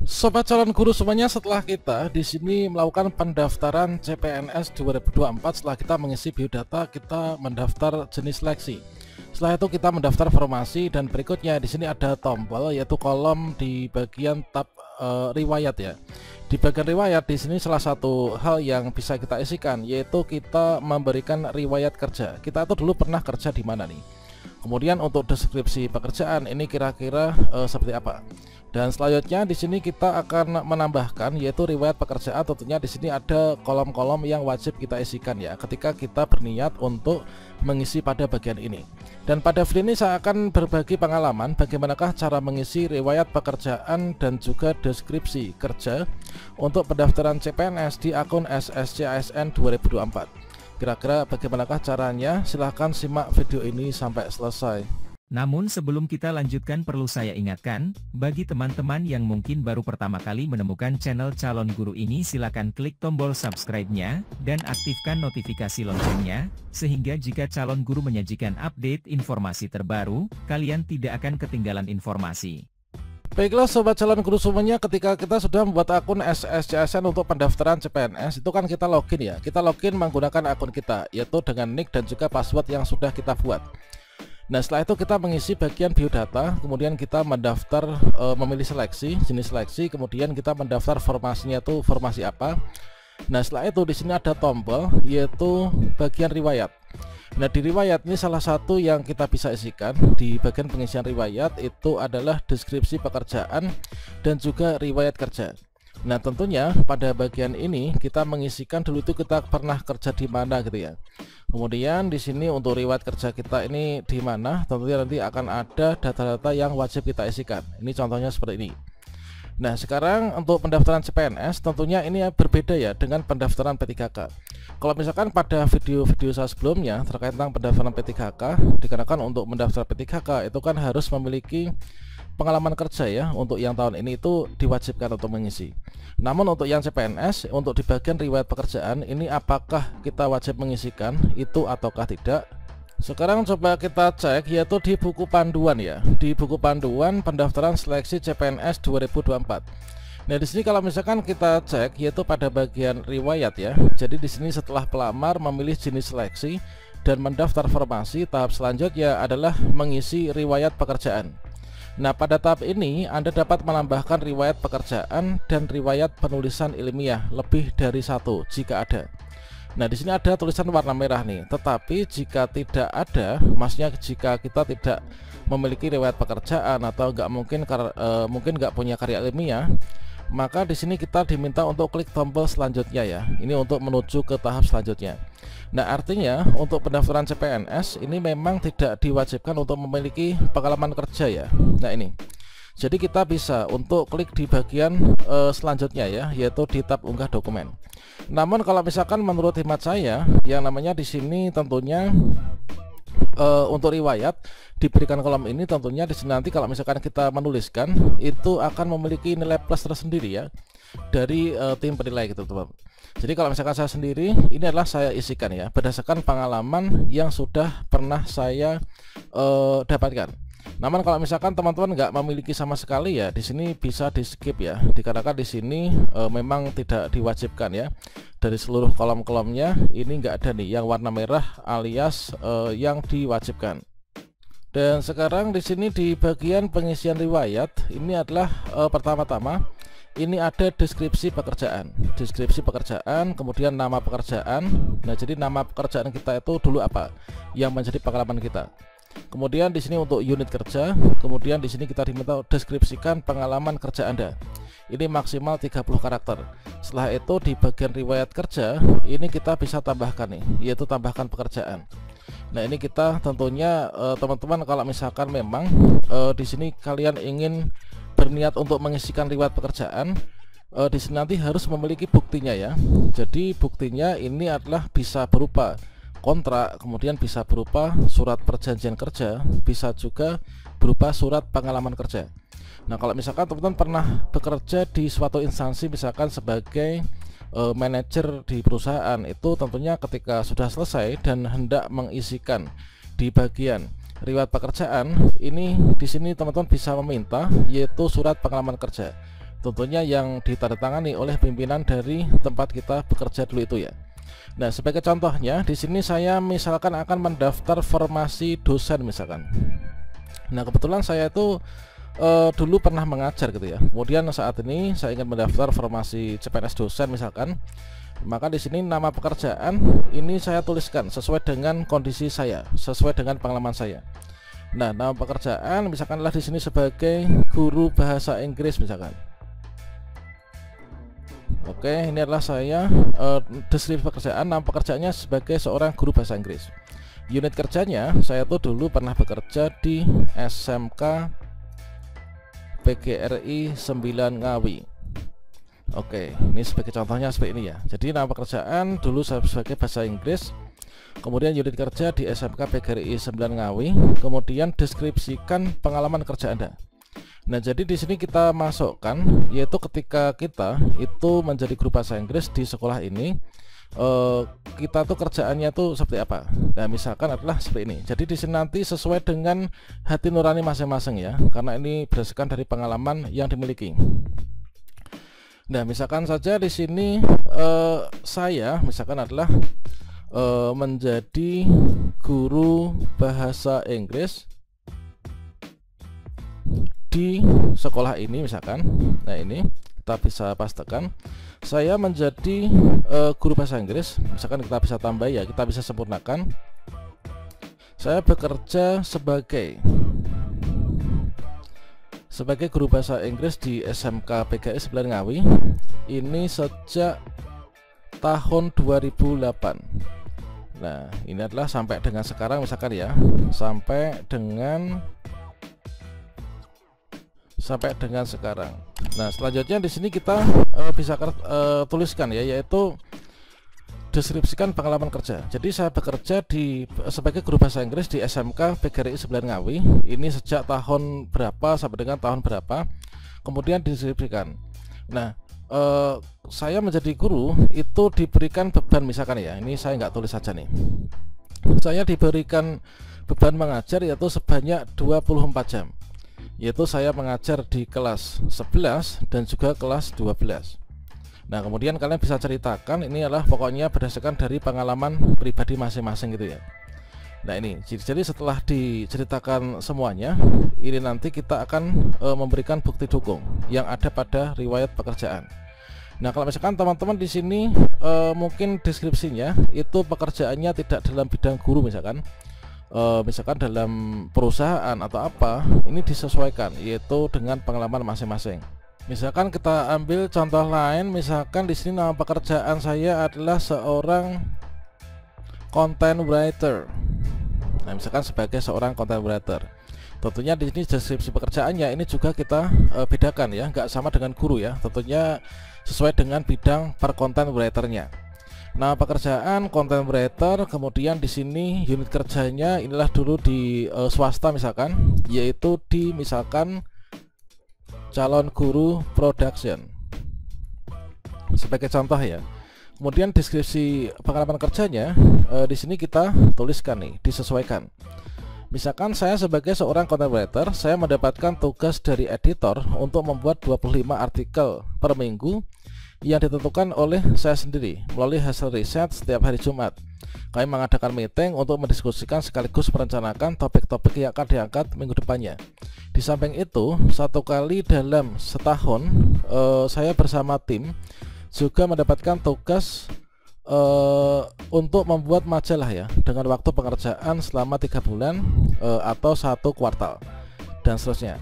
Sobat calon guru semuanya, setelah kita di sini melakukan pendaftaran CPNS 2024, setelah kita mengisi biodata, kita mendaftar jenis seleksi. Setelah itu kita mendaftar formasi dan berikutnya di sini ada tombol yaitu kolom di bagian tab riwayat ya. Di bagian riwayat di sini salah satu hal yang bisa kita isikan yaitu kita memberikan riwayat kerja. Kita tuh dulu pernah kerja di mana nih? Kemudian untuk deskripsi pekerjaan ini kira-kira seperti apa? Dan selanjutnya di sini kita akan menambahkan yaitu riwayat pekerjaan. Tentunya di sini ada kolom-kolom yang wajib kita isikan ya ketika kita berniat untuk mengisi pada bagian ini. Dan pada video ini saya akan berbagi pengalaman bagaimanakah cara mengisi riwayat pekerjaan dan juga deskripsi kerja untuk pendaftaran CPNS di akun SSC-ASN 2024. Kira-kira bagaimanakah caranya? Silahkan simak video ini sampai selesai. Namun sebelum kita lanjutkan perlu saya ingatkan, bagi teman-teman yang mungkin baru pertama kali menemukan channel Calon Guru ini silakan klik tombol subscribe-nya, dan aktifkan notifikasi loncengnya, sehingga jika Calon Guru menyajikan update informasi terbaru, kalian tidak akan ketinggalan informasi. Baiklah sobat calon guru semuanya, ketika kita sudah membuat akun SSC-ASN untuk pendaftaran CPNS, itu kan kita login ya. Kita login menggunakan akun kita, yaitu dengan nick dan juga password yang sudah kita buat. Nah setelah itu kita mengisi bagian biodata, kemudian kita mendaftar memilih seleksi, jenis seleksi, kemudian kita mendaftar formasinya itu formasi apa. Nah setelah itu di sini ada tombol yaitu bagian riwayat. Nah di riwayat ini salah satu yang kita bisa isikan di bagian pengisian riwayat itu adalah deskripsi pekerjaan dan juga riwayat kerja. Nah tentunya pada bagian ini kita mengisikan dulu itu kita pernah kerja di mana gitu ya. Kemudian di sini untuk riwayat kerja kita ini di mana, tentunya nanti akan ada data-data yang wajib kita isikan. Ini contohnya seperti ini. Nah sekarang untuk pendaftaran CPNS tentunya ini berbeda ya dengan pendaftaran P3K. Kalau misalkan pada video-video saya sebelumnya terkait tentang pendaftaran P3K, dikarenakan untuk mendaftar P3K itu kan harus memiliki pengalaman kerja ya. Untuk yang tahun ini itu diwajibkan untuk mengisi. Namun untuk yang CPNS, untuk di bagian riwayat pekerjaan ini apakah kita wajib mengisikan itu ataukah tidak? Sekarang coba kita cek yaitu di buku panduan ya. Di buku panduan pendaftaran seleksi CPNS 2024. Nah di sini kalau misalkan kita cek yaitu pada bagian riwayat ya. Jadi di sini setelah pelamar memilih jenis seleksi dan mendaftar formasi, tahap selanjutnya adalah mengisi riwayat pekerjaan. Nah pada tahap ini Anda dapat menambahkan riwayat pekerjaan dan riwayat penulisan ilmiah lebih dari satu jika ada. Nah di sini ada tulisan warna merah nih, tetapi jika tidak ada, maksudnya jika kita tidak memiliki riwayat pekerjaan atau mungkin nggak punya karya ilmiah, maka di sini kita diminta untuk klik tombol selanjutnya ya. Ini untuk menuju ke tahap selanjutnya. Nah artinya untuk pendaftaran CPNS ini memang tidak diwajibkan untuk memiliki pengalaman kerja ya. Nah ini. Jadi kita bisa untuk klik di bagian selanjutnya ya, yaitu di tab unggah dokumen. Namun kalau misalkan menurut hemat saya, yang namanya di sini tentunya untuk riwayat diberikan kolom ini, tentunya di sini nanti kalau misalkan kita menuliskan itu akan memiliki nilai plus tersendiri ya dari tim penilai gitu teman. Jadi kalau misalkan saya sendiri, ini adalah saya isikan ya berdasarkan pengalaman yang sudah pernah saya dapatkan. Namun kalau misalkan teman-teman nggak memiliki sama sekali ya, di sini bisa di skip ya, dikarenakan di sini memang tidak diwajibkan ya. Dari seluruh kolom-kolomnya ini nggak ada nih yang warna merah alias yang diwajibkan. Dan sekarang di sini di bagian pengisian riwayat ini adalah pertama-tama ini ada deskripsi pekerjaan. Deskripsi pekerjaan, kemudian nama pekerjaan. Nah jadi nama pekerjaan kita itu dulu apa yang menjadi pengalaman kita. Kemudian di sini untuk unit kerja, kemudian di sini kita diminta deskripsikan pengalaman kerja Anda. Ini maksimal 30 karakter. Setelah itu di bagian riwayat kerja, ini kita bisa tambahkan nih, yaitu tambahkan pekerjaan. Nah, ini kita tentunya teman-teman kalau misalkan memang di sini kalian ingin berniat untuk mengisikan riwayat pekerjaan, di sini nanti harus memiliki buktinya ya. Jadi buktinya ini adalah bisa berupa kontrak, kemudian bisa berupa surat perjanjian kerja, bisa juga berupa surat pengalaman kerja. Nah kalau misalkan teman-teman pernah bekerja di suatu instansi misalkan sebagai manajer di perusahaan, itu tentunya ketika sudah selesai dan hendak mengisikan di bagian riwayat pekerjaan ini, di sini teman-teman bisa meminta yaitu surat pengalaman kerja. tentunya yang ditandatangani oleh pimpinan dari tempat kita bekerja dulu itu ya. Nah, sebagai contohnya di sini saya misalkan akan mendaftar formasi dosen misalkan. Nah, kebetulan saya itu dulu pernah mengajar gitu ya. Kemudian saat ini saya ingin mendaftar formasi CPNS dosen misalkan. Maka di sini nama pekerjaan ini saya tuliskan sesuai dengan kondisi saya, sesuai dengan pengalaman saya. Nah, nama pekerjaan misalkanlah di sini sebagai guru bahasa Inggris misalkan. Oke, ini adalah saya deskripsi pekerjaan. Nama pekerjaannya sebagai seorang guru bahasa Inggris. Unit kerjanya saya tuh dulu pernah bekerja di SMK PGRI 9 Ngawi. Oke, ini sebagai contohnya seperti ini ya. Jadi nama pekerjaan dulu saya sebagai bahasa Inggris, kemudian unit kerja di SMK PGRI 9 Ngawi, kemudian deskripsikan pengalaman kerja Anda. Nah, jadi di sini kita masukkan yaitu ketika kita itu menjadi guru bahasa Inggris di sekolah ini, kita tuh kerjaannya tuh seperti apa. Nah, misalkan adalah seperti ini. Jadi di sini nanti sesuai dengan hati nurani masing-masing ya, karena ini berdasarkan dari pengalaman yang dimiliki. Nah, misalkan saja di sini saya misalkan adalah menjadi guru bahasa Inggris di sekolah ini misalkan. Nah, ini kita bisa pastikan saya menjadi guru bahasa Inggris. Misalkan kita bisa tambah ya, kita bisa sempurnakan. Saya bekerja sebagai guru bahasa Inggris di SMK PGRI 9 Ngawi ini sejak tahun 2008. Nah, ini adalah sampai dengan sekarang misalkan ya, sampai dengan sekarang. Nah, selanjutnya di sini kita bisa tuliskan ya, yaitu deskripsikan pengalaman kerja. Jadi saya bekerja sebagai guru bahasa Inggris di SMK PGRI 9 Ngawi ini sejak tahun berapa sampai dengan tahun berapa, kemudian deskripsikan. Nah, saya menjadi guru itu diberikan beban misalkan ya, ini saya nggak tulis saja nih. Saya diberikan beban mengajar yaitu sebanyak 24 jam, yaitu saya mengajar di kelas 11 dan juga kelas 12. Nah, kemudian kalian bisa ceritakan, ini adalah pokoknya berdasarkan dari pengalaman pribadi masing-masing gitu ya. Nah, ini jadi setelah diceritakan semuanya, ini nanti kita akan memberikan bukti dukung yang ada pada riwayat pekerjaan. Nah, kalau misalkan teman-teman di sini mungkin deskripsinya itu pekerjaannya tidak dalam bidang guru misalkan, misalkan dalam perusahaan atau apa, ini disesuaikan yaitu dengan pengalaman masing-masing. Misalkan kita ambil contoh lain, misalkan di sini nama pekerjaan saya adalah seorang content writer. Nah, misalkan sebagai seorang content writer, tentunya di sini deskripsi pekerjaannya ini juga kita bedakan ya, nggak sama dengan guru ya, tentunya sesuai dengan bidang per content writernya. Nah, pekerjaan content writer, kemudian di sini unit kerjanya inilah dulu di swasta misalkan, yaitu di misalkan Calon Guru Production sebagai contoh ya. Kemudian deskripsi pengalaman kerjanya di sini kita tuliskan nih, disesuaikan. Misalkan saya sebagai seorang content writer, saya mendapatkan tugas dari editor untuk membuat 25 artikel per minggu yang ditentukan oleh saya sendiri melalui hasil riset setiap hari Jumat. Kami mengadakan meeting untuk mendiskusikan sekaligus merencanakan topik-topik yang akan diangkat minggu depannya. Di samping itu, satu kali dalam setahun saya bersama tim juga mendapatkan tugas untuk membuat majalah ya, dengan waktu pengerjaan selama 3 bulan atau 1 kuartal dan seterusnya.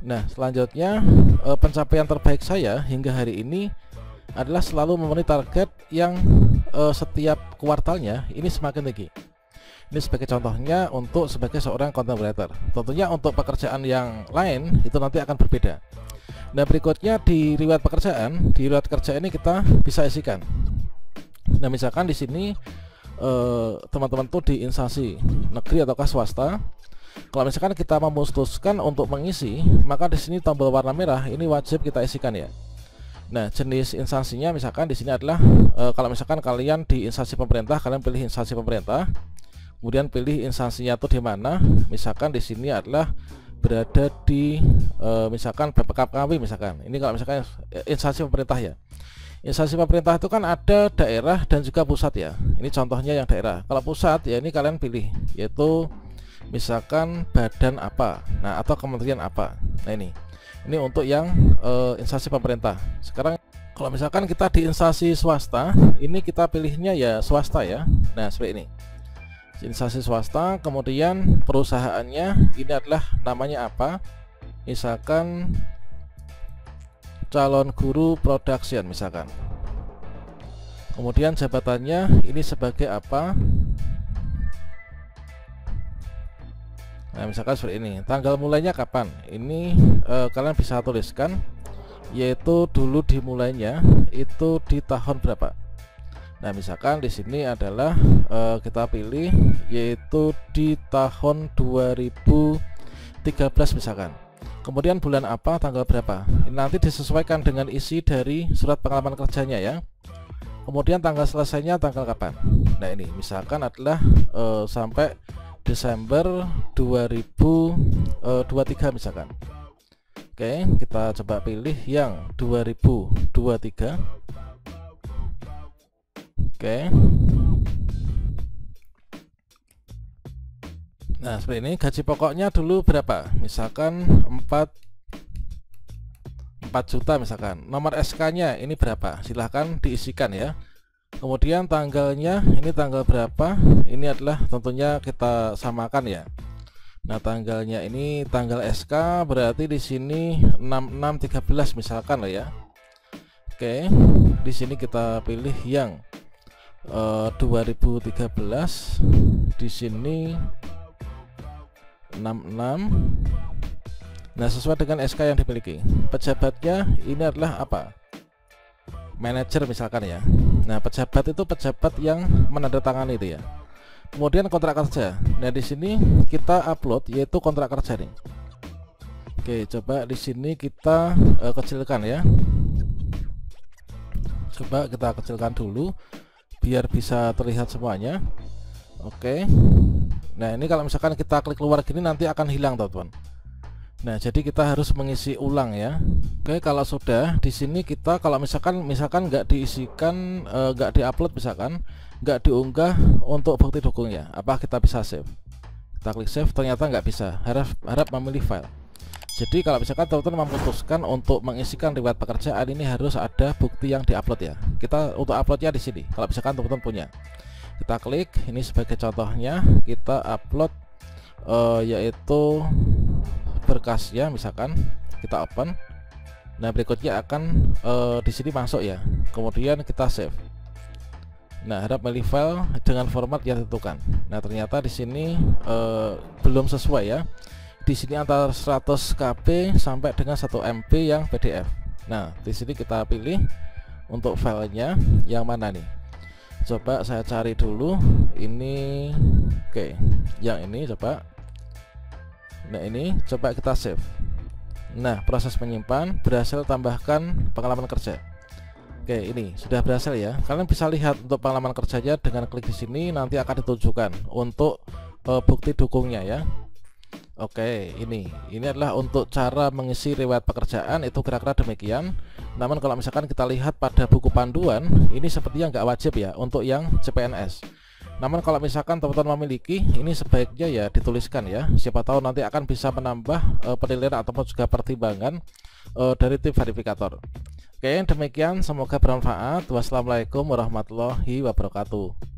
Nah, selanjutnya pencapaian terbaik saya hingga hari ini adalah selalu memenuhi target yang setiap kuartalnya ini semakin tinggi. Ini sebagai contohnya untuk sebagai seorang content writer. Tentunya untuk pekerjaan yang lain itu nanti akan berbeda. Nah, berikutnya di riwayat pekerjaan, di riwayat kerja ini kita bisa isikan. Nah, misalkan di sini teman-teman tuh di instansi negeri ataukah swasta. Kalau misalkan kita memutuskan untuk mengisi, maka di sini tombol warna merah ini wajib kita isikan ya. Nah, jenis instansinya misalkan di sini adalah kalau misalkan kalian di instansi pemerintah, kalian pilih instansi pemerintah. Kemudian pilih instansinya tuh di mana. Misalkan di sini adalah berada di misalkan BPKB misalkan. Ini kalau misalkan instansi pemerintah ya. Instansi pemerintah itu kan ada daerah dan juga pusat ya. Ini contohnya yang daerah. Kalau pusat ya ini kalian pilih, yaitu misalkan badan apa, nah atau kementerian apa. Nah ini untuk yang instansi pemerintah. Sekarang kalau misalkan kita di instansi swasta, ini kita pilihnya ya swasta ya. Nah seperti ini, instansi swasta, kemudian perusahaannya ini adalah namanya apa, misalkan Calon Guru Production misalkan. Kemudian jabatannya ini sebagai apa, nah misalkan seperti ini. Tanggal mulainya kapan, ini kalian bisa tuliskan, yaitu dulu dimulainya itu di tahun berapa. Nah misalkan di sini adalah kita pilih yaitu di tahun 2013 misalkan. Kemudian bulan apa, tanggal berapa, ini nanti disesuaikan dengan isi dari surat pengalaman kerjanya ya. Kemudian tanggal selesainya tanggal kapan. Nah ini misalkan adalah sampai Desember 2023 misalkan. Oke, kita coba pilih yang 2023. Oke. Nah seperti ini. Gaji pokoknya dulu berapa, misalkan 4 juta misalkan. Nomor SK nya ini berapa, silahkan diisikan ya. Kemudian tanggalnya ini tanggal berapa, ini adalah tentunya kita samakan ya. Nah tanggalnya ini tanggal SK, berarti di sini 6613 misalkan lah ya. Oke, di sini kita pilih yang 2013, di sini 66. Nah sesuai dengan SK yang dimiliki. Pejabatnya ini adalah apa, manajer misalkan ya. Nah pejabat itu pejabat yang menandatangani itu ya. Kemudian kontrak kerja. Nah di sini kita upload yaitu kontrak kerja nih. Oke, coba di sini kita kecilkan ya. Coba kita kecilkan dulu biar bisa terlihat semuanya. Oke. Nah ini kalau misalkan kita klik keluar gini nanti akan hilang teman-teman. Nah jadi kita harus mengisi ulang ya. Oke, kalau sudah di sini kita kalau misalkan nggak diisikan, nggak diupload misalkan, nggak diunggah untuk bukti dukungnya, apa kita bisa save? Kita klik save, ternyata nggak bisa, harap memilih file. Jadi kalau misalkan teman-teman memutuskan untuk mengisikan riwayat pekerjaan, ini harus ada bukti yang diupload ya. Kita untuk uploadnya di sini. Kalau misalkan teman-teman punya, kita klik ini sebagai contohnya, kita upload yaitu berkasnya misalkan, kita open. Nah berikutnya akan di sini masuk ya. Kemudian kita save. Nah harap milih file dengan format yang ditentukan. Nah ternyata di sini belum sesuai ya. Di sini antara 100 KB sampai dengan 1 MB yang PDF. Nah di sini kita pilih untuk filenya yang mana nih. Coba saya cari dulu ini. Oke, yang ini coba. Nah ini coba kita save. Nah proses menyimpan berhasil, tambahkan pengalaman kerja. Oke, ini sudah berhasil ya. Kalian bisa lihat untuk pengalaman kerjanya dengan klik di sini, nanti akan ditunjukkan untuk bukti dukungnya ya. Oke, ini adalah untuk cara mengisi riwayat pekerjaan, itu kira-kira demikian. Namun kalau misalkan kita lihat pada buku panduan, ini sepertinya nggak wajib ya untuk yang CPNS. Namun kalau misalkan teman-teman memiliki, ini sebaiknya ya dituliskan ya. Siapa tahu nanti akan bisa menambah penilaian ataupun juga pertimbangan dari tim verifikator. Oke, demikian, semoga bermanfaat. Wassalamualaikum warahmatullahi wabarakatuh.